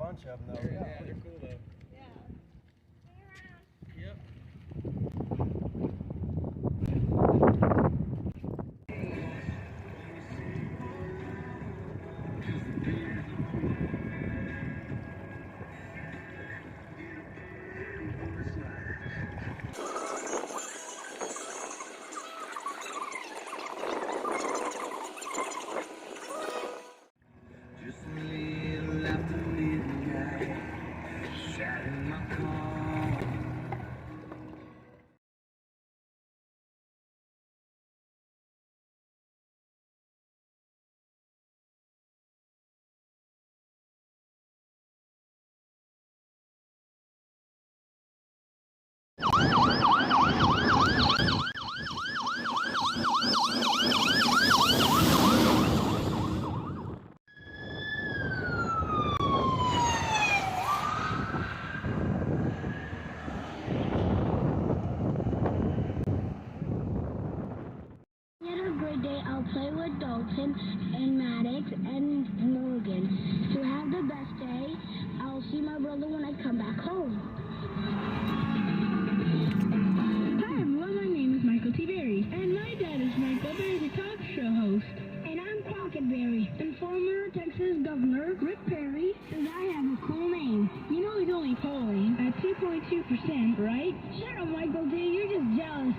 bunch of them, though. Yeah, they're cool, though. Yeah. Yep. I'll play with Dalton and Maddox and Morgan. To have the best day, I'll see my brother when I come back home. Hi everyone, my name is Michael T. Berry. And my dad is Michael Berry, the talk show host. And I'm Crockett Berry. And former Texas Governor Rick Perry says I have a cool name. You know he's only polling at 2.2%, right? Shut up, Michael T. You're just jealous.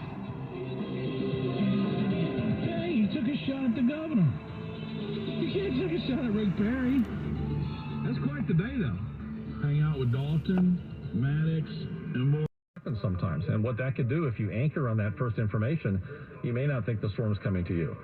Took a shot at the governor. You can't take a shot at Rick Perry. That's quite the day, though. Hang out with Dalton, Maddox, and more. Sometimes, and what that could do if you anchor on that first information, you may not think the storm's coming to you.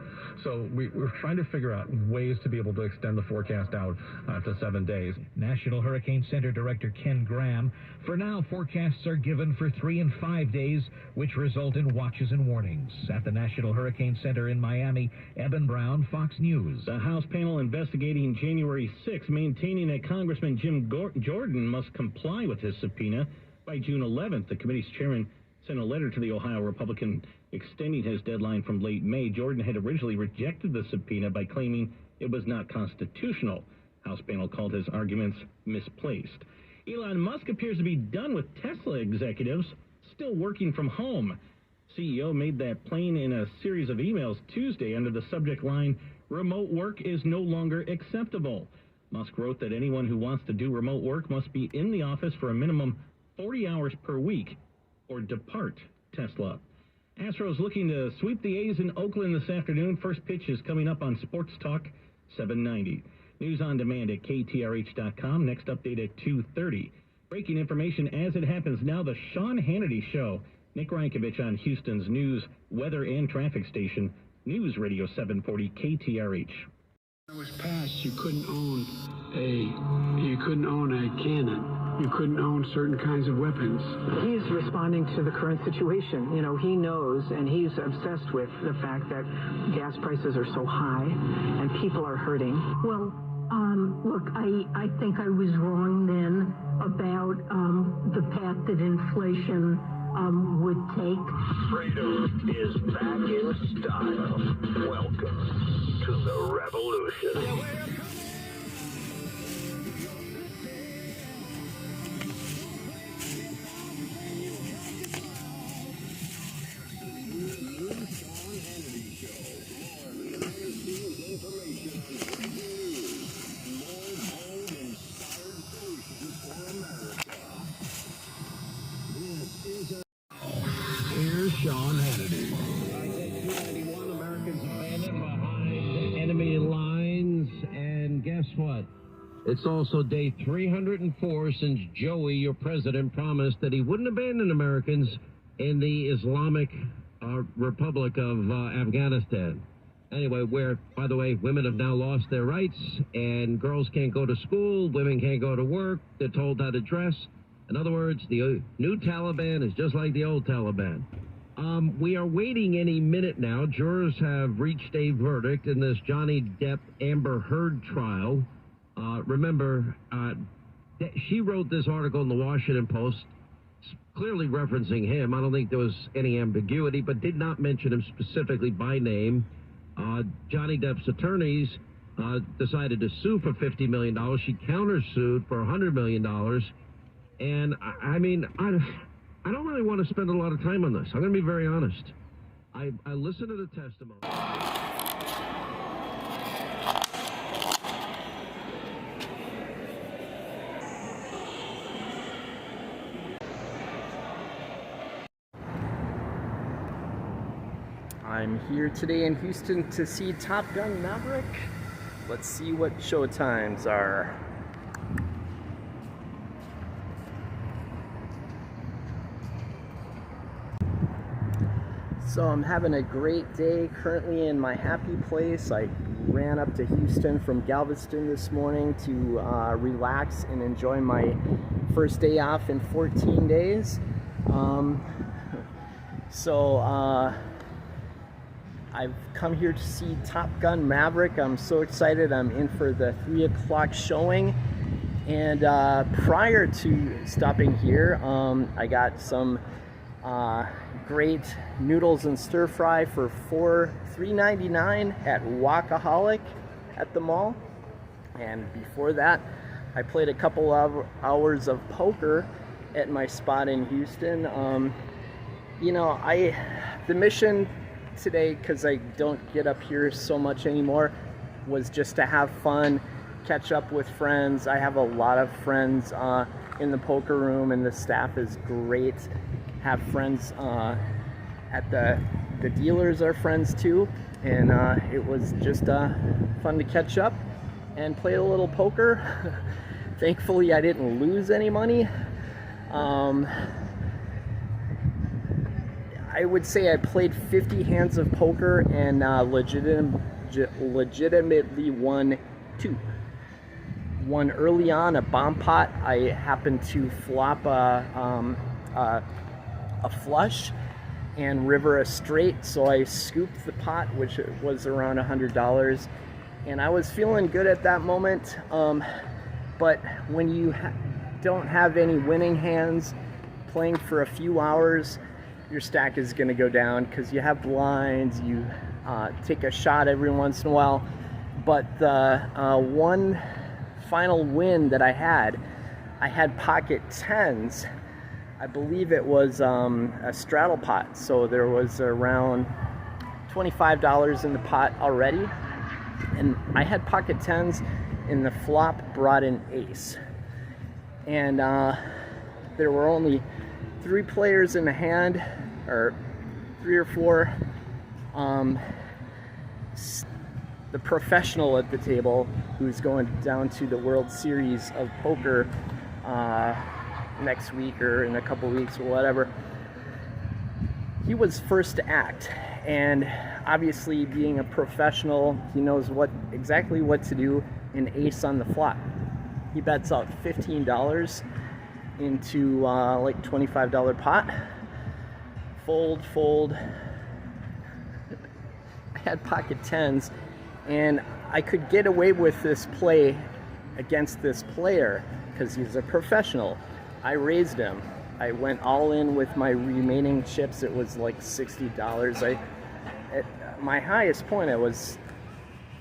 So we're trying to figure out ways to be able to extend the forecast out to 7 days. National Hurricane Center Director Ken Graham. For now, forecasts are given for 3 and 5 days, which result in watches and warnings. At the National Hurricane Center in Miami, Eben Brown, Fox News. The House panel investigating January 6th, maintaining that Congressman Jim Jordan must comply with his subpoena. By June 11th, the committee's chairman sent a letter to the Ohio Republican extending his deadline from late May. Jordan had originally rejected the subpoena by claiming it was not constitutional. House panel called his arguments misplaced. Elon Musk appears to be done with Tesla executives still working from home. CEO made that plain in a series of emails Tuesday under the subject line, "Remote work is no longer acceptable." Musk wrote that anyone who wants to do remote work must be in the office for a minimum 40 hours per week or depart Tesla. Astros looking to sweep the A's in Oakland this afternoon. First pitch is coming up on Sports Talk 790. News on demand at KTRH.com. Next update at 2:30. Breaking information as it happens now. The Sean Hannity Show. Nick Ryankovich on Houston's news, weather, and traffic station. News Radio 740 KTRH. When it was passed, you couldn't own a cannon. You couldn't own certain kinds of weapons. He's responding to the current situation. You know, he knows and he's obsessed with the fact that gas prices are so high and people are hurting. Well, look, I think I was wrong then about the path that inflation would take. Freedom is back in style. Welcome to the revolution. Here's Sean Hannity. 291 Americans abandoned behind enemy lines, and guess what? It's also day 304 since Joey, your president, promised that he wouldn't abandon Americans in the Islamic Republic of Afghanistan. Anyway, where, by the way, women have now lost their rights, and girls can't go to school, women can't go to work, they're told how to dress. In other words, the new Taliban is just like the old Taliban. We are waiting any minute now. Jurors have reached a verdict in this Johnny Depp Amber Heard trial. Remember, she wrote this article in the Washington Post, clearly referencing him. I don't think there was any ambiguity, but did not mention him specifically by name. Johnny Depp's attorneys decided to sue for $50 million. She countersued for $100 million. And I mean, I don't really want to spend a lot of time on this. I'm going to be very honest. I listened to the testimony. I'm here today in Houston to see Top Gun Maverick. Let's see what show times are. So I'm having a great day currently in my happy place. I ran up to Houston from Galveston this morning to relax and enjoy my first day off in 14 days. I've come here to see Top Gun Maverick. I'm so excited. I'm in for the 3 o'clock showing. And prior to stopping here, I got some great noodles and stir fry for $3.99 at Walkaholic at the mall. And before that, I played a couple of hours of poker at my spot in Houston. The mission today, because I don't get up here so much anymore, was just to have fun, catch up with friends. I have a lot of friends in the poker room, and the staff is great. Have friends at the dealers are friends too, and it was just fun to catch up and play a little poker. Thankfully, I didn't lose any money. I would say I played 50 hands of poker and legitimately won 2. One early on, a bomb pot. I happened to flop a flush and river a straight, so I scooped the pot, which was around $100, and I was feeling good at that moment. But when you don't have any winning hands, playing for a few hours, your stack is going to go down because you have blinds, you take a shot every once in a while. But the one final win that I had pocket tens. I believe it was a straddle pot, so there was around $25 in the pot already, and I had pocket tens, and the flop brought an ace, and there were only 3 players in the hand, or 3 or 4. The professional at the table, who's going down to the World Series of Poker next week or in a couple weeks or whatever, he was first to act, and obviously being a professional, he knows exactly what to do. An ace on the flop. He bets out $15 into like $25 pot. Fold. I had pocket tens, and I could get away with this play against this player because he's a professional. I raised him. I went all in with my remaining chips. It was like $60. At my highest point, I was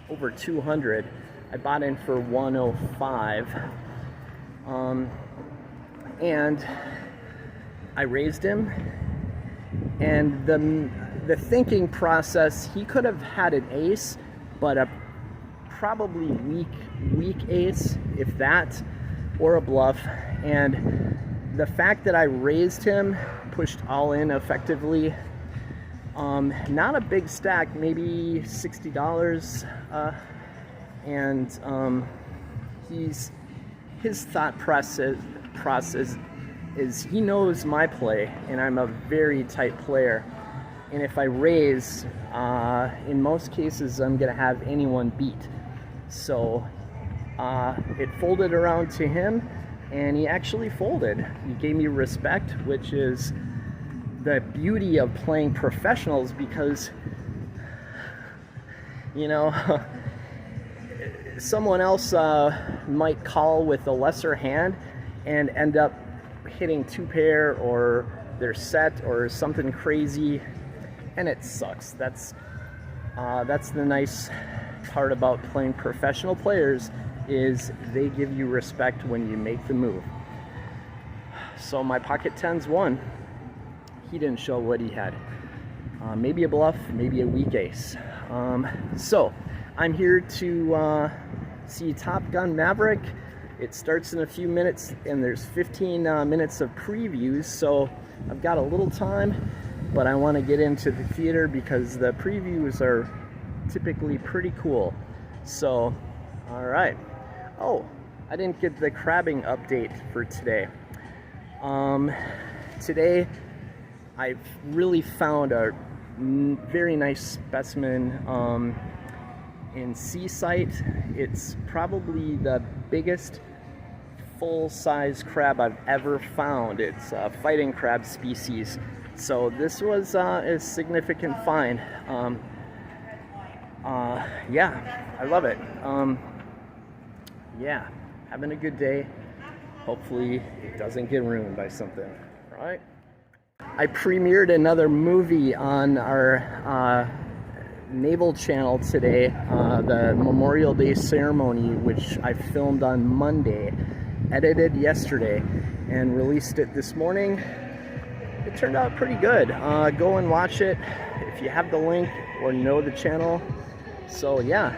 over 200. I bought in for 105, and I raised him. And the thinking process, he could have had an ace, but a probably weak ace, if that, or a bluff. And the fact that I raised him, pushed all in effectively, not a big stack, maybe $60, and his thought process is he knows my play, and I'm a very tight player, and if I raise, in most cases I'm gonna have anyone beat. So it folded around to him, and he actually folded. He gave me respect, which is the beauty of playing professionals, because someone else might call with a lesser hand and end up hitting 2-pair, or they're set, or something crazy, and it sucks. That's the nice part about playing professional players is they give you respect when you make the move. So my pocket tens won. He didn't show what he had. Maybe a bluff, maybe a weak ace. So I'm here to see Top Gun Maverick. It starts in a few minutes and there's 15 minutes of previews, so I've got a little time, but I want to get into the theater because the previews are typically pretty cool. So, all right. Oh, I didn't get the crabbing update for today. Today I've really found a very nice specimen in Seaside. It's probably the biggest full-size crab I've ever found. It's a fighting crab species. So this was a significant find. Yeah, I love it. Yeah, having a good day. Hopefully it doesn't get ruined by something, right? I premiered another movie on our Naval channel today, the Memorial Day ceremony, which I filmed on Monday, edited yesterday, and released it this morning. It turned out pretty good. Go and watch it if you have the link or know the channel. So yeah,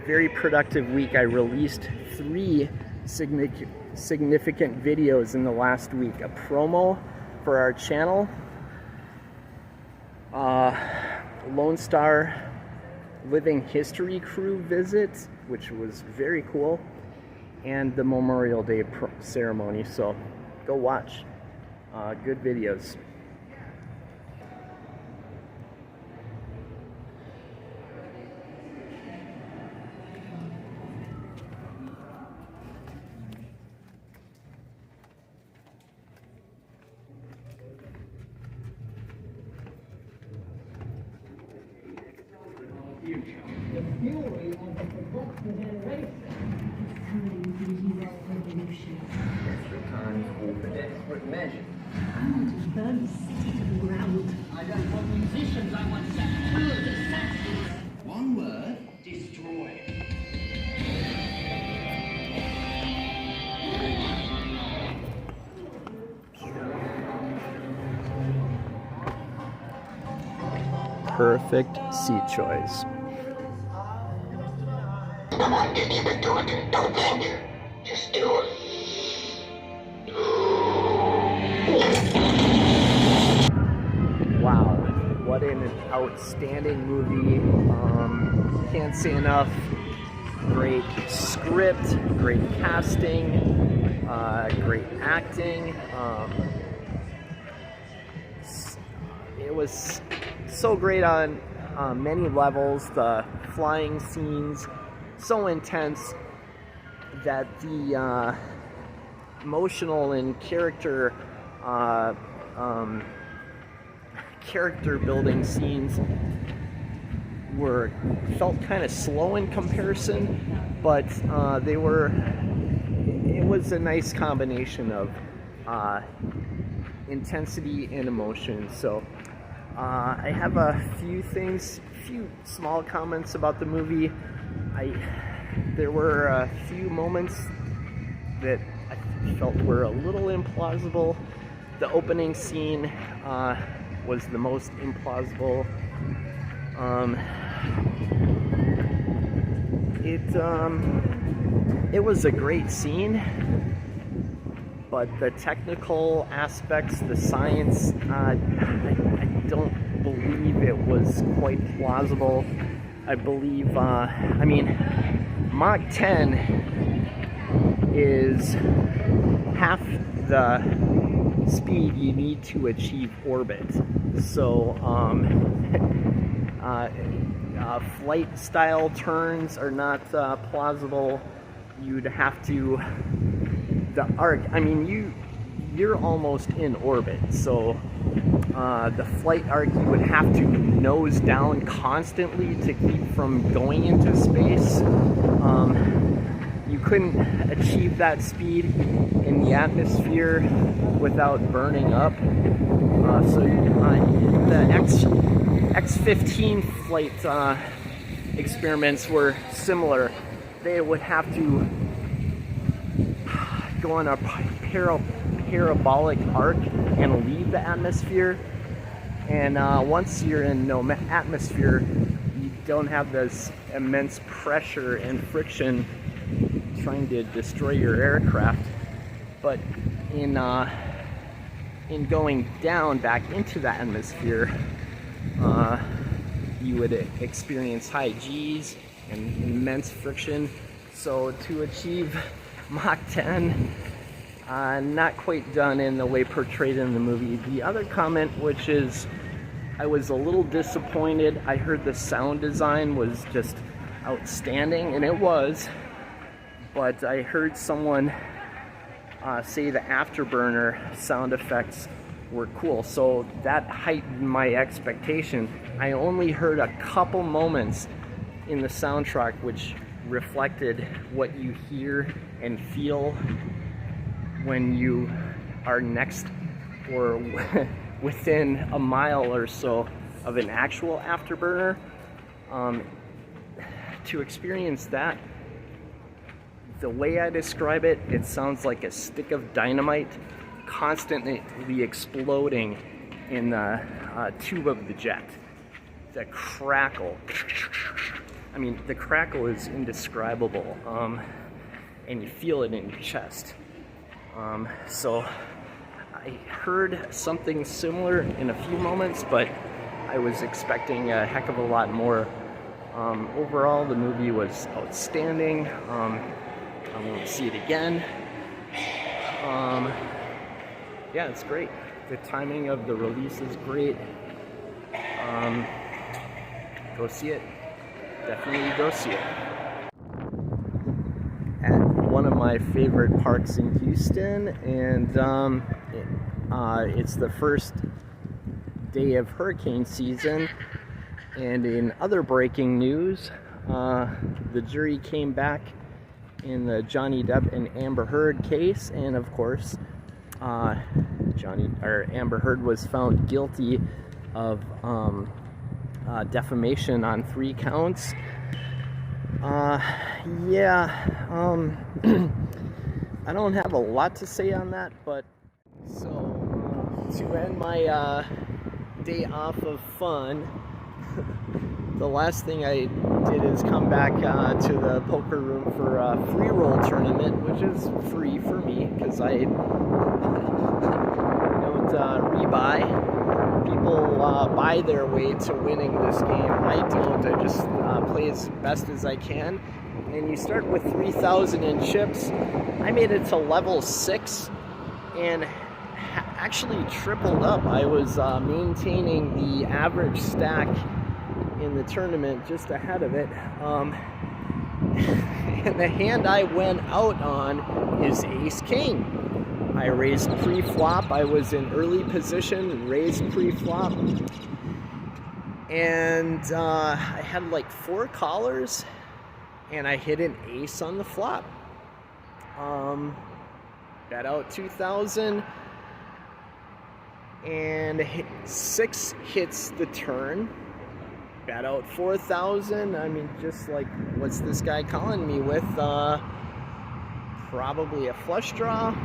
very productive week. I released 3 significant videos in the last week. A promo for our channel, Lone Star Living History crew visit, which was very cool, and the Memorial Day ceremony. So go watch. Good videos. I don't want musicians, I want good assassins. One word, destroy. Perfect seat choice. Come on, dude, you can do it. Don't think. Just do it. Wow, what an outstanding movie. Can't say enough. Great script, great casting, great acting. It was so great on many levels. The flying scenes, so intense that the emotional and character building scenes felt kind of slow in comparison, but it was a nice combination of intensity and emotion. So I have a few small comments about the movie. There were a few moments that I felt were a little implausible. The opening scene was the most implausible. It was a great scene, but the technical aspects, the science, I don't believe it was quite plausible. I believe, Mach 10 is half the speed you need to achieve orbit. So flight style turns are not plausible. You'd have to, the arc, you're almost in orbit, so the flight arc, you would have to nose down constantly to keep from going into space. You couldn't achieve that speed in the atmosphere without burning up. So the X-15 experiments were similar. They would have to go on a parabolic arc and leave the atmosphere. And once you're in no atmosphere, you don't have this immense pressure and friction trying to destroy your aircraft. But in going down back into the atmosphere, you would experience high G's and immense friction. So to achieve Mach 10, not quite done in the way portrayed in the movie. The other comment, which is I was a little disappointed. I heard the sound design was just outstanding, and it was, but I heard someone say the afterburner sound effects were cool, so that heightened my expectation. I only heard a couple moments in the soundtrack which reflected what you hear and feel when you are next or within a mile or so of an actual afterburner. To experience that, the way I describe it, it sounds like a stick of dynamite constantly exploding in the tube of the jet. The crackle, I mean, the crackle is indescribable, and you feel it in your chest. So I heard something similar in a few moments, but I was expecting a heck of a lot more. Overall, the movie was outstanding. I won't see it again. Yeah, it's great. The timing of the release is great. Go see it. Definitely go see it. At one of my favorite parks in Houston, and it's the first day of hurricane season. And in other breaking news, the jury came back in the Johnny Depp and Amber Heard case, and of course, Amber Heard was found guilty of defamation on 3 counts. I don't have a lot to say on that, but so to end my day off of fun, the last thing I did is come back to the poker room for a free roll tournament, which is free for me because I don't rebuy. People buy their way to winning this game. I don't. I just play as best as I can. And you start with 3,000 in chips. I made it to level 6 and actually tripled up. I was maintaining the average stack in the tournament just ahead of it. And the hand I went out on is Ace King. I raised pre-flop. I was in early position, raised pre-flop. And I had like 4 callers, and I hit an ace on the flop. Bet out 2,000, and 6 hits the turn. Bet out 4,000. I mean, just like, what's this guy calling me with? Probably a flush draw.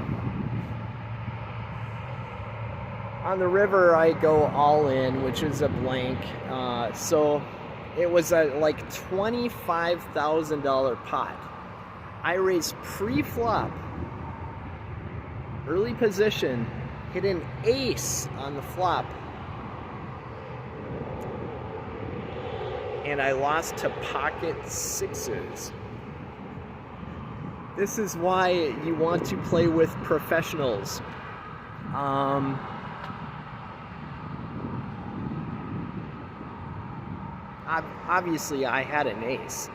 On the river, I go all in, which is a blank. So it was a like $25,000 pot. I raised pre-flop, early position, hit an ace on the flop, and I lost to pocket 6s. This is why you want to play with professionals. Obviously, I had an ace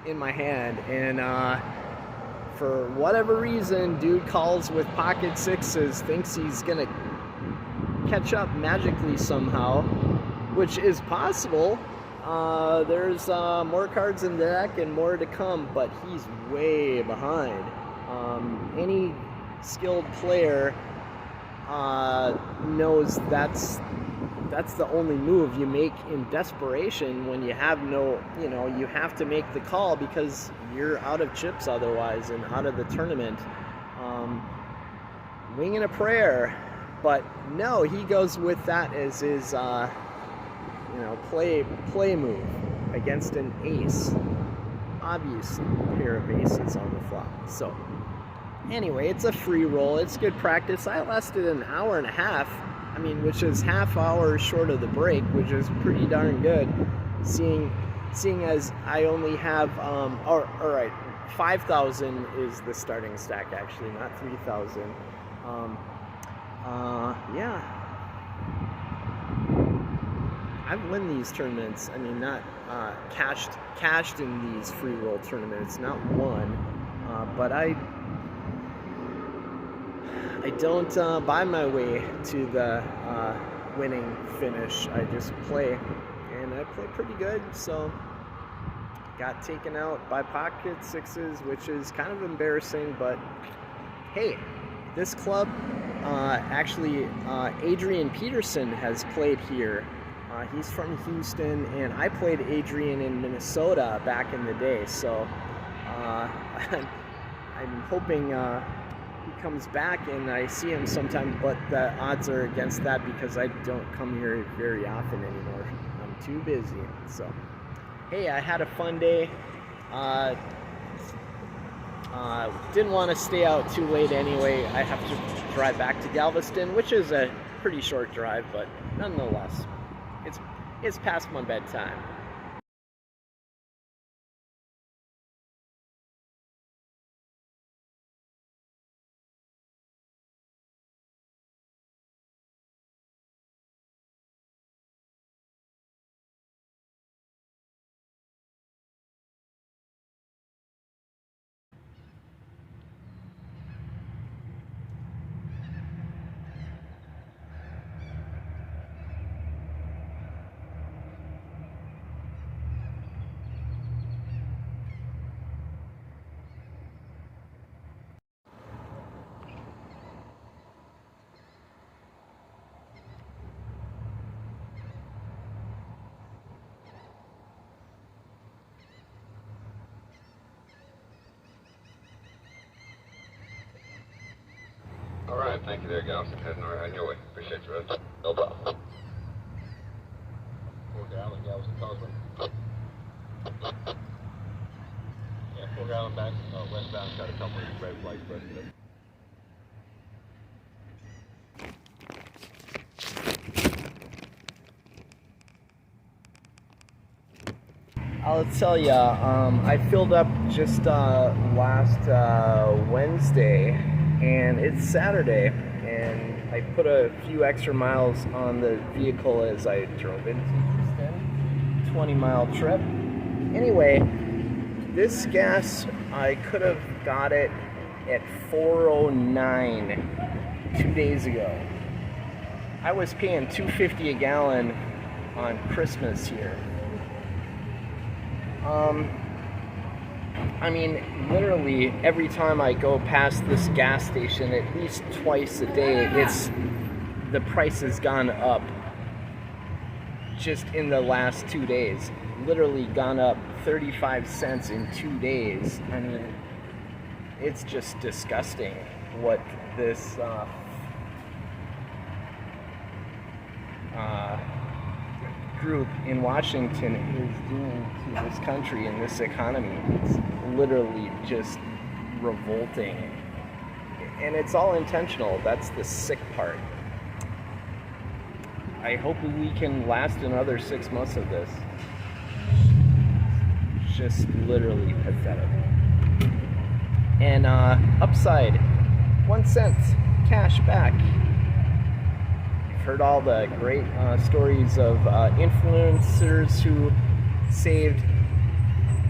in my hand, and for whatever reason, dude calls with pocket 6s, thinks he's gonna catch up magically somehow, which is possible. There's more cards in the deck and more to come, but he's way behind. Any skilled player knows that's that's the only move you make in desperation when you have no, you have to make the call because you're out of chips otherwise and out of the tournament. Winging a prayer, but no, he goes with that as his, play move against an ace. Obviously, a pair of aces on the flop. So, anyway, it's a free roll. It's good practice. I lasted an hour and a half. Which is half hour short of the break, which is pretty darn good. Seeing as I only have, all right, 5,000 is the starting stack actually, not 3,000. Yeah. I've won these tournaments. Not cashed in these free roll tournaments, not won, but I don't buy my way to the winning finish. I just play, and I play pretty good. So got taken out by pocket sixes, which is kind of embarrassing, but hey, this club, actually, Adrian Peterson has played here. He's from Houston, and I played Adrian in Minnesota back in the day, so I'm hoping he comes back and I see him sometime, but the odds are against that because I don't come here very often anymore. I'm too busy. So, hey, I had a fun day. Didn't want to stay out too late anyway. I have to drive back to Galveston, which is a pretty short drive, but nonetheless, it's past my bedtime. All right, thank you there, Galveston. Heading on your way. Appreciate you, brother. No problem. Fork Island, Galveston, Causeway. Yeah, Fork Island back westbound. Got a couple of red flags pressed up. I'll tell ya, I filled up just last Wednesday, and it's Saturday, and I put a few extra miles on the vehicle as I drove into Houston. 20-mile trip. Anyway, this gas, I could have got it at $4.09 2 days ago. I was paying $2.50 a gallon on Christmas here. Literally every time I go past this gas station, at least twice a day, the price has gone up just in the last 2 days. Literally gone up 35 cents in 2 days. It's just disgusting what this group in Washington is doing to this country and this economy. It's literally just revolting. And it's all intentional. That's the sick part. I hope we can last another 6 months of this. Just literally pathetic. And upside, 1 cent cash back. Heard all the great stories of influencers who saved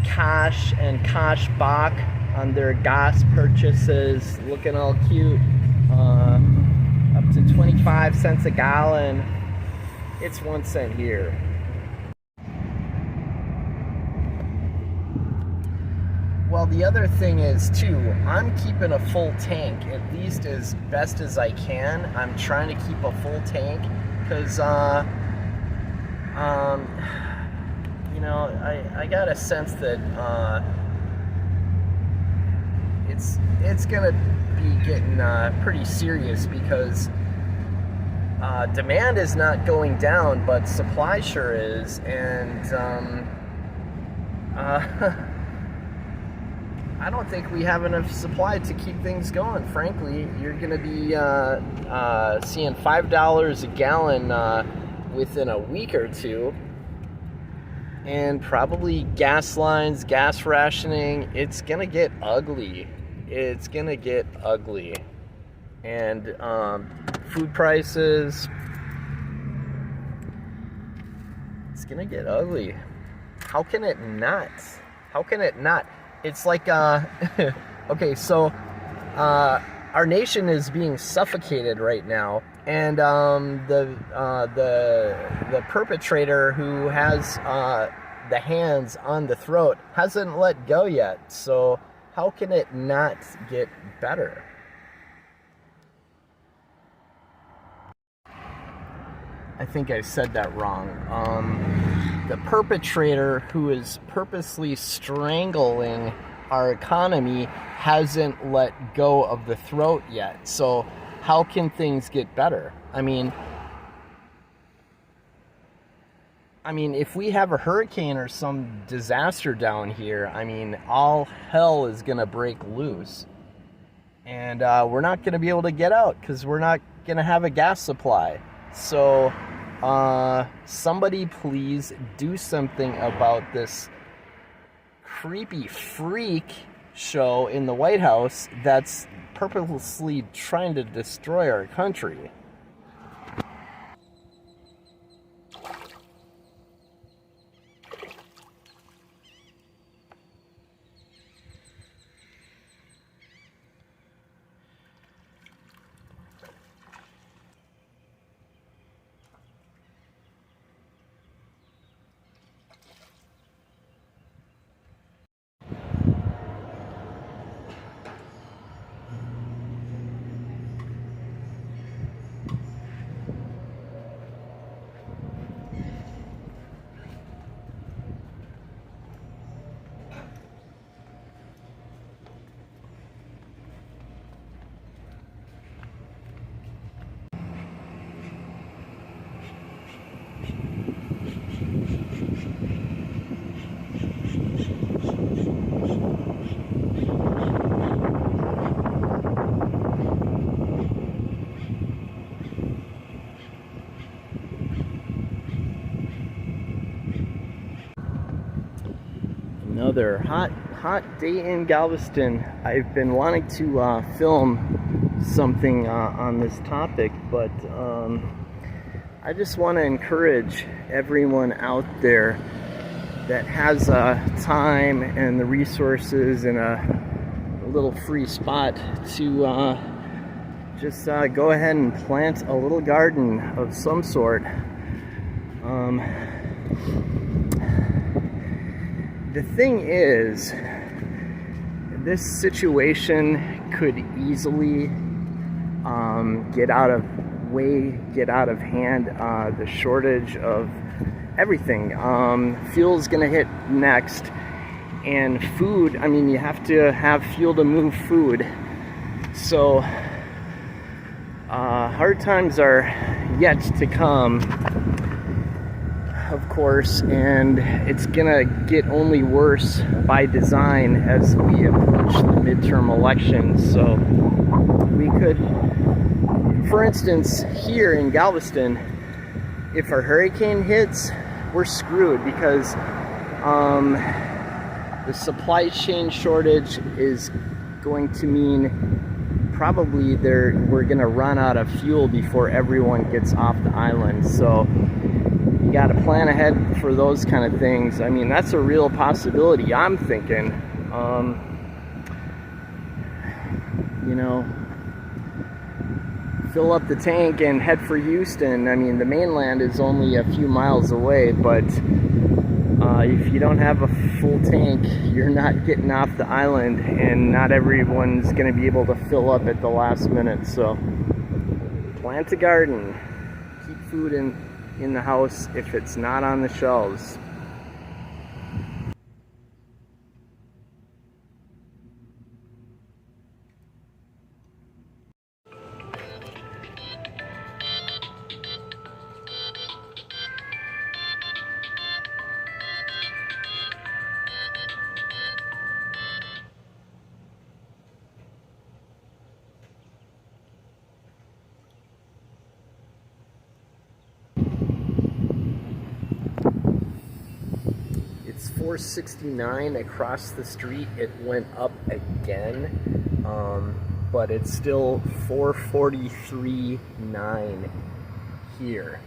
cash and cash back on their gas purchases, looking all cute, up to 25 cents a gallon. It's 1 cent here. Well, the other thing is, too, I'm keeping a full tank, at least as best as I can. I'm trying to keep a full tank, because you know, I got a sense that it's gonna be getting pretty serious, because demand is not going down, but supply sure is, and I don't think we have enough supply to keep things going. Frankly, you're gonna be seeing $5 a gallon within a week or two, and probably gas lines, gas rationing. It's gonna get ugly. It's gonna get ugly. And food prices, it's gonna get ugly. How can it not? How can it not? It's like okay, so our nation is being suffocated right now, and the perpetrator who has the hands on the throat hasn't let go yet. So how can it not get better? I think I said that wrong. The perpetrator who is purposely strangling our economy hasn't let go of the throat yet. So how can things get better? I mean, if we have a hurricane or some disaster down here, I mean, all hell is going to break loose. And we're not going to be able to get out because we're not going to have a gas supply. So somebody please do something about this creepy freak show in the White House that's purposely trying to destroy our country. Another hot day in Galveston. I've been wanting to film something on this topic, but I just want to encourage everyone out there that has time and the resources and a little free spot to just go ahead and plant a little garden of some sort. The thing is, this situation could easily get out of hand. The shortage of everything. Fuel's gonna hit next, and food. I mean, you have to have fuel to move food. So hard times are yet to come, of course, and it's gonna get only worse by design as we approach the midterm elections. So we could, for instance, here in Galveston, if a hurricane hits, we're screwed, because the supply chain shortage is going to mean probably we're gonna run out of fuel before everyone gets off the island. So you got to plan ahead for those kind of things. I mean, that's a real possibility. I'm thinking, you know, fill up the tank and head for Houston. I mean, the mainland is only a few miles away, but if you don't have a full tank, you're not getting off the island, and not everyone's going to be able to fill up at the last minute. So plant a garden, keep food in in the house if it's not on the shelves. It's $4.69 across the street. It went up again, but it's still $4.43.9 here.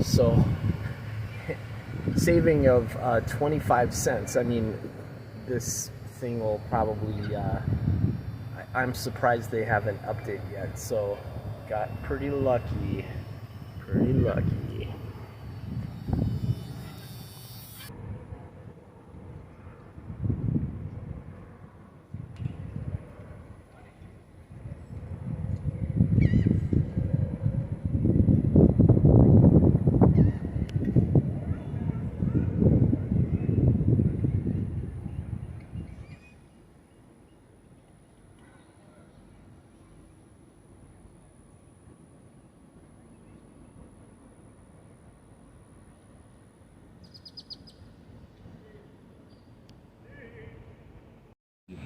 So saving of 25 cents. I mean, this thing will probably, I'm surprised they haven't updated yet, so got pretty lucky, pretty lucky.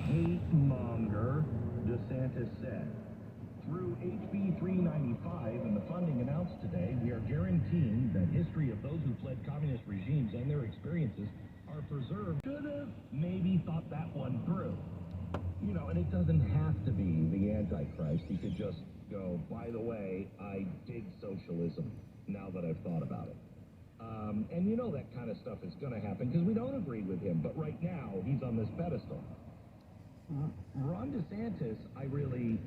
Hate-monger, DeSantis said. Through HB 395 and the funding announced today, we are guaranteeing that history of those who fled communist regimes and their experiences are preserved. Should have maybe thought that one through. You know, and it doesn't have to be the Antichrist. He could just go, by the way, I dig socialism now that I've thought about it. And you know that kind of stuff is going to happen because we don't agree with him. But right now, he's on this pedestal. Ron DeSantis, I really...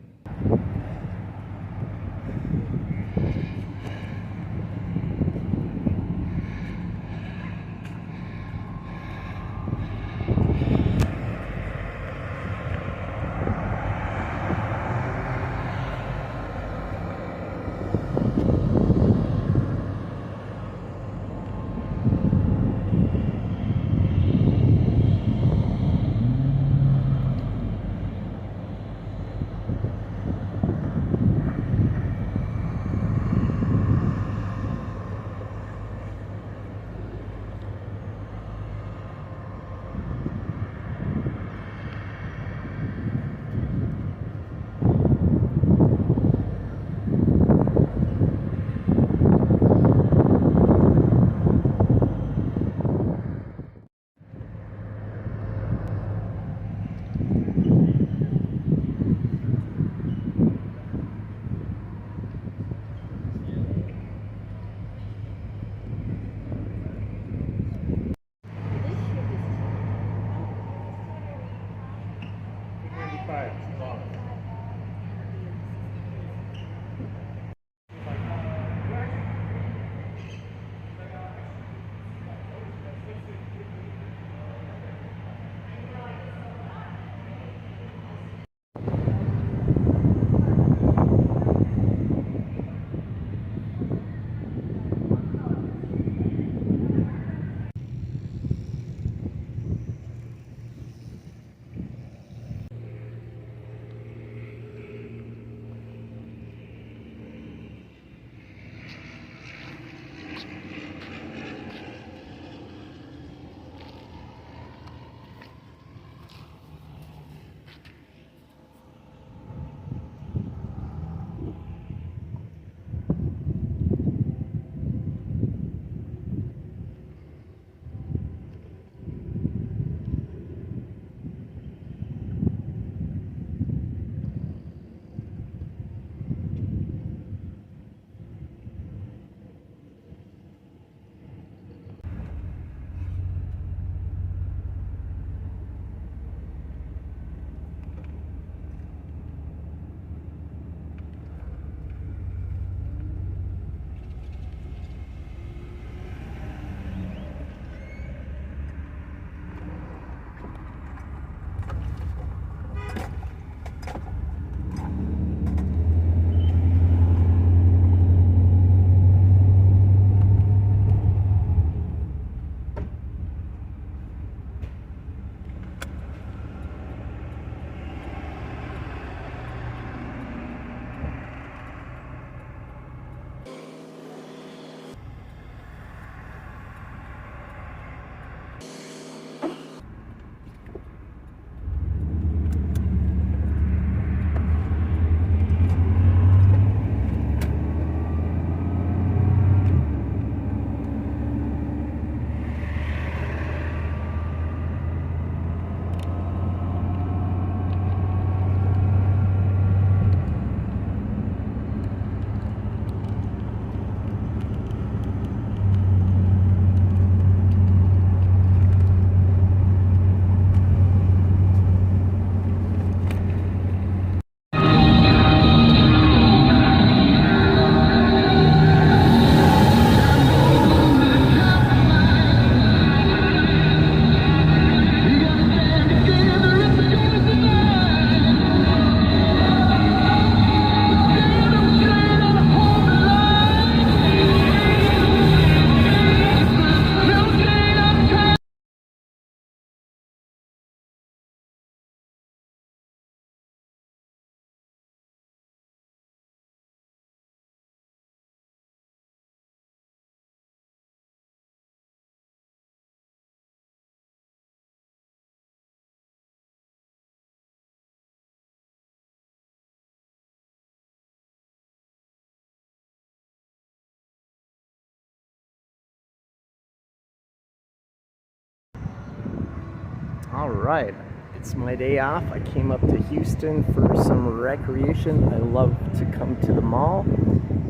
All right, it's my day off. I came up to Houston for some recreation. I love to come to the mall,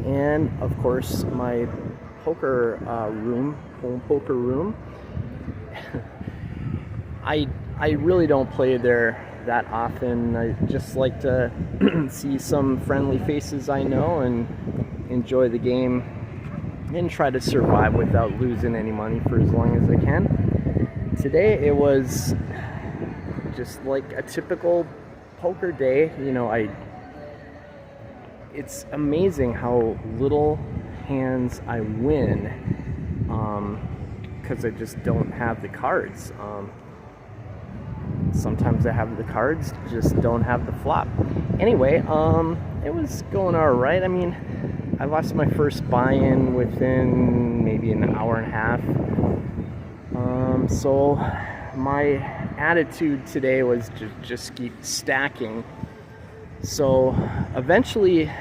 and of course my poker home poker room. I really don't play there that often. I just like to see some friendly faces I know and enjoy the game and try to survive without losing any money for as long as I can. Today it was just like a typical poker day. You know, it's amazing how little hands I win because I just don't have the cards. Sometimes I have the cards, just don't have the flop. Anyway, it was going all right. I mean, I lost my first buy-in within maybe an hour and a half. So my attitude today was to just keep stacking. So eventually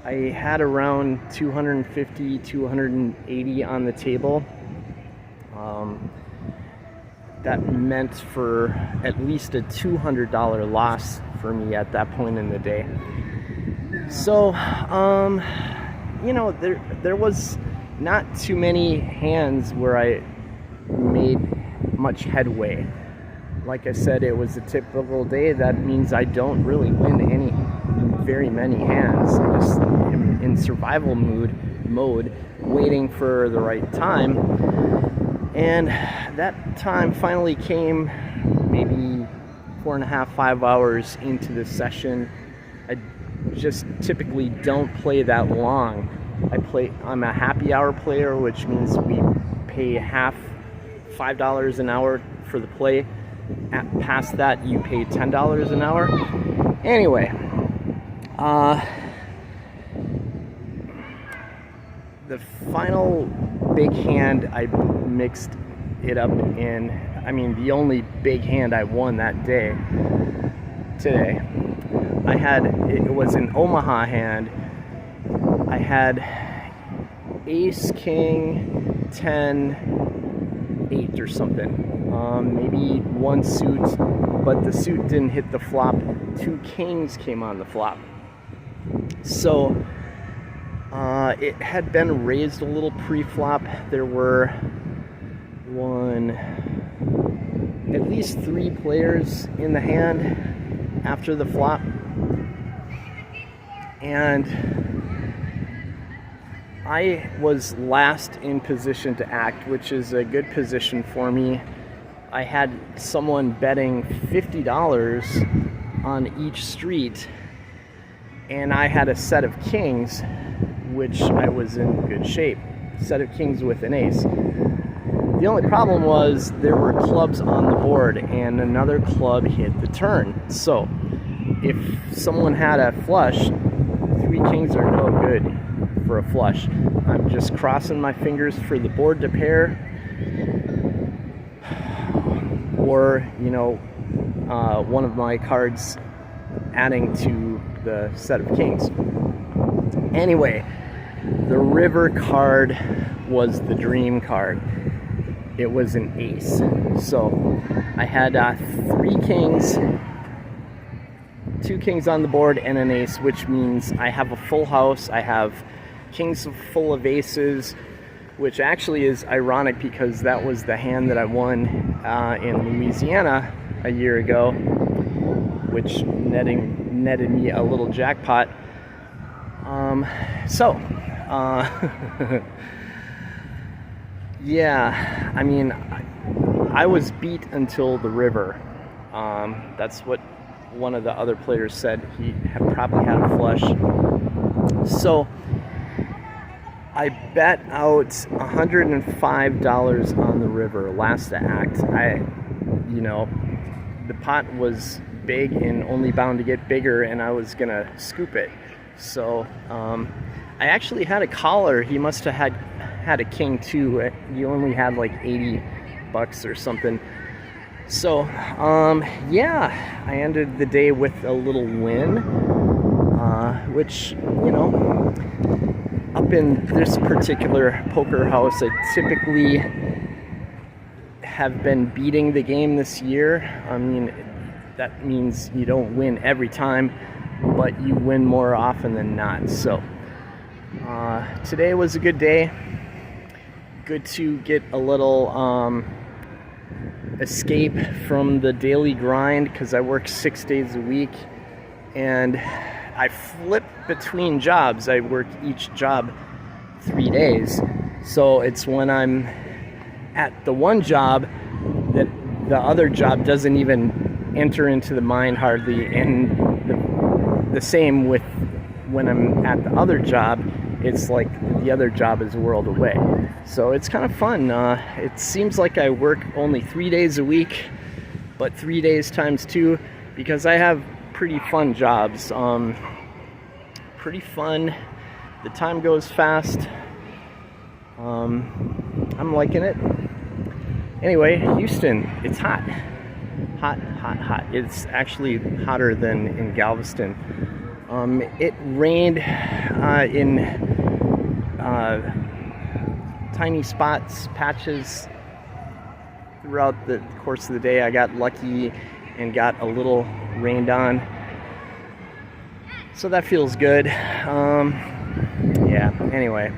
I had around 250, 280 on the table. That meant for at least a $200 loss for me at that point in the day. So, you know, there was not too many hands where I made much headway. Like I said, it was a typical day. That means I don't really win very many hands. I just am in survival mode, waiting for the right time. And that time finally came maybe 4.5, 5 hours into the session. I just typically don't play that long. I'm a happy hour player, which means we pay half, $5 an hour for the play. Past that, you pay $10 an hour. Anyway, the final big hand I mixed it up in, I mean the only big hand I won that day, today, it was an Omaha hand. I had ace, king, 10, 8 or something. Maybe one suit, but the suit didn't hit the flop. 2 kings came on the flop. So it had been raised a little pre-flop. There were at least 3 players in the hand after the flop. And I was last in position to act, which is a good position for me. I had someone betting $50 on each street, and I had a set of kings, which I was in good shape. Set of kings with an ace. The only problem was there were clubs on the board, and another club hit the turn. So if someone had a flush, 3 kings are no good for a flush. I'm just crossing my fingers for the board to pair, or, you know, one of my cards adding to the set of kings. Anyway, the river card was the dream card. It was an ace. So I had 3 kings, 2 kings on the board, and an ace, which means I have a full house. I have kings full of aces, which actually is ironic because that was the hand that I won in Louisiana a year ago, which netted me a little jackpot. Yeah, I mean, I was beat until the river. That's what one of the other players said. He probably had a flush. So I bet out $105 on the river last to act. The pot was big and only bound to get bigger, and I was gonna scoop it. So I actually had a caller. He must have had a king too. He only had like $80 or something. So yeah, I ended the day with a little win, which, you know, up in this particular poker house, I typically have been beating the game this year. I mean, that means you don't win every time, but you win more often than not. So today was a good day. Good to get a little escape from the daily grind, because I work 6 days a week and I flip between jobs. I work each job 3 days. So it's when I'm at the one job that the other job doesn't even enter into the mind hardly, and the same with when I'm at the other job. It's like the other job is a world away. So it's kind of fun. It seems like I work only 3 days a week, but 3 days times 2, because I have pretty fun jobs. Pretty fun. The time goes fast. I'm liking it. Anyway, Houston, it's hot. Hot, hot, hot. It's actually hotter than in Galveston. It rained in tiny spots, patches throughout the course of the day. I got lucky and got a little rained on, so that feels good. Yeah, anyway.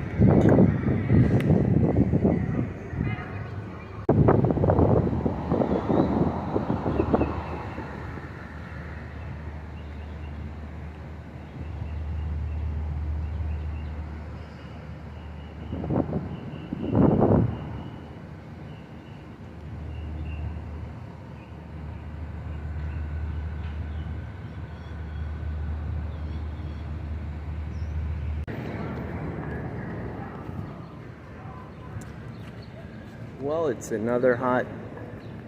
Well, it's another hot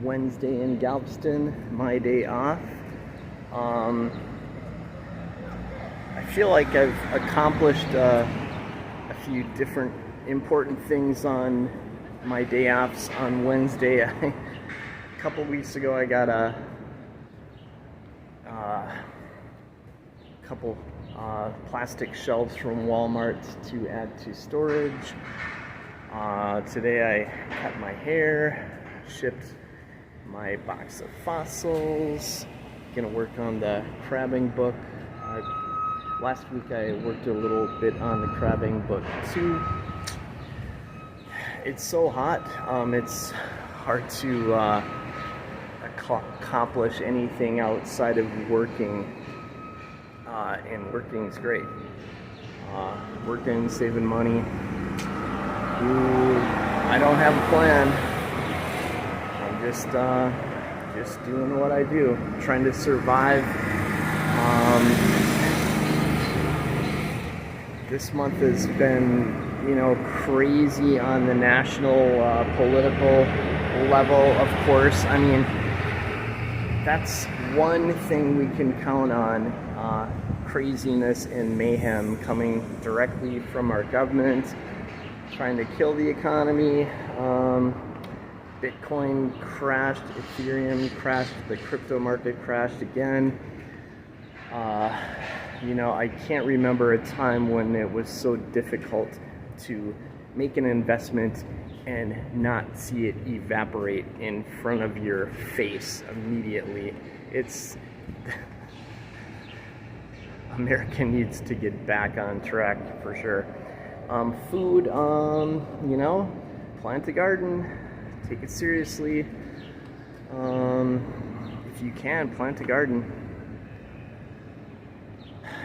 Wednesday in Galveston, my day off. I feel like I've accomplished a few different important things on my day offs on Wednesday. A couple weeks ago I got a couple plastic shelves from Walmart to add to storage. Today I cut my hair, shipped my box of fossils, gonna work on the crabbing book. Last week I worked a little bit on the crabbing book too. It's so hot, it's hard to accomplish anything outside of working, and working's great. Working, saving money. I don't have a plan. I'm just doing what I do, trying to survive. This month has been, crazy on the national political level, of course. I mean, that's one thing we can count on, craziness and mayhem coming directly from our government, trying to kill the economy. Bitcoin crashed, Ethereum crashed, the crypto market crashed again. I can't remember a time when it was so difficult to make an investment and not see it evaporate in front of your face immediately. America needs to get back on track for sure. Food, plant a garden, take it seriously. If you can, plant a garden.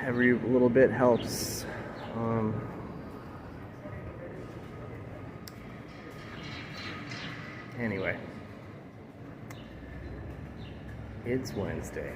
Every little bit helps. Anyway, it's Wednesday.